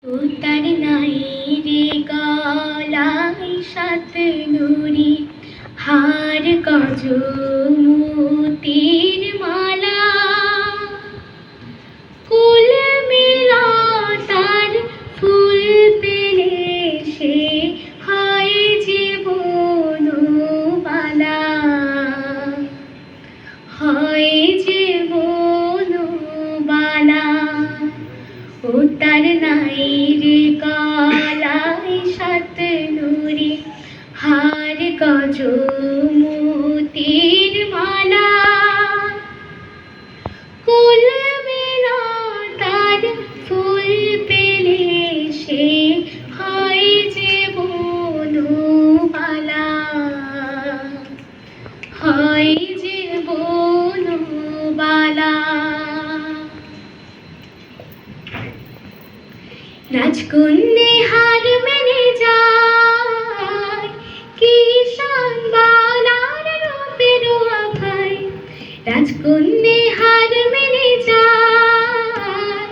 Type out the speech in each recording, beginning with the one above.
তার নাই রে গলায় সাত নুরি হার গজ মোতির মালা কুল মেলা তার ফুল পেলে সে হয় যে বনবালা হয় যে বনবালা ও তার নাই রে গলায় সাত নুরি হার গজ মোতির মালা কুল মেলা তার ফুল পেলে সে হয় যে বনবালা হয় যে বনবালা। রাজকন্যে হার মেনে যায় কিষান বালার রূপের আভায়। রাজকন্যে হার মেনে যায়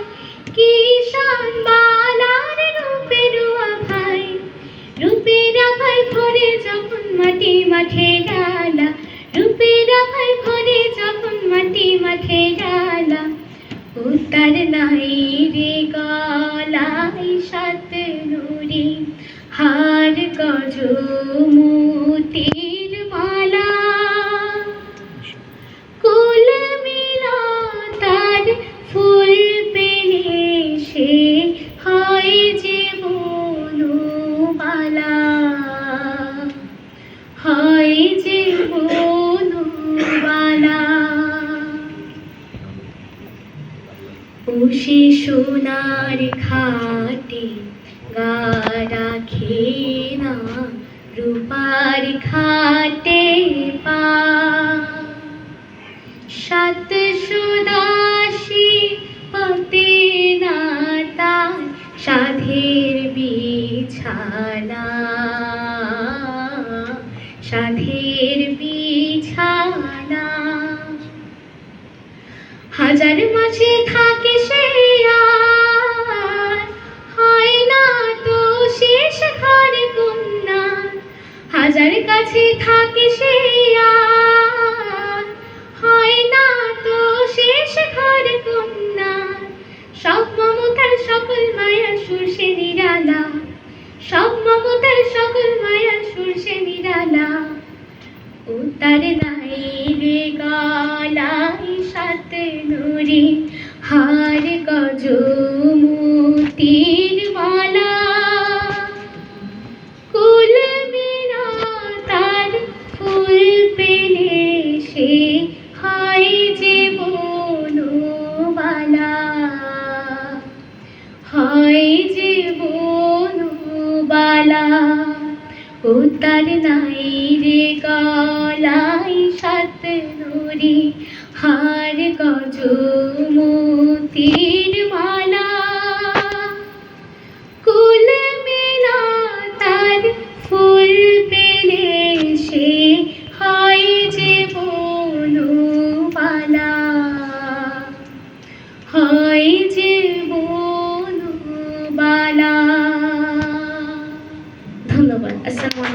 কিষান বালার রূপের আভায়। রূপের আভায় ভরে যখন মাটি মাঠে ডালা, রূপের আভায় ভরে যখন মাটি মাঠে ডালা। ও তার নাই রে গলায় সাত নুরি হার গজ মোতির মালা কুল মেলা তার ফুল পেলে সে হয় যে বনবালা হয় যে বনবালা। ও সে সোনার খাটে গা রাখে না, রূপার খাটে পা। সাত সুদাসী পাতে না তার সাধের বিছানা, সাধের বিছানা। হাজার মাঝে থাকে সে আর হয় না তো শেষ ঘরে কন্যা। হাজার কাছে থাকে সে আর হয় না তো শেষ ঘরে কন্যা। সব মমতার সকল মায়ার সুর সে নিরালা, সব মমতার সকল মায়ার সুর সে নিরালা। ও তার নাই রে গলায় সাত নুরি হার গজ মোতির মালা কুল মেলা তার ফুল পেলে সে হয় যে বনবালা হয় যে বনবালা। ও তার নাই রে গলায় সাত নুরি হার গজ মোতির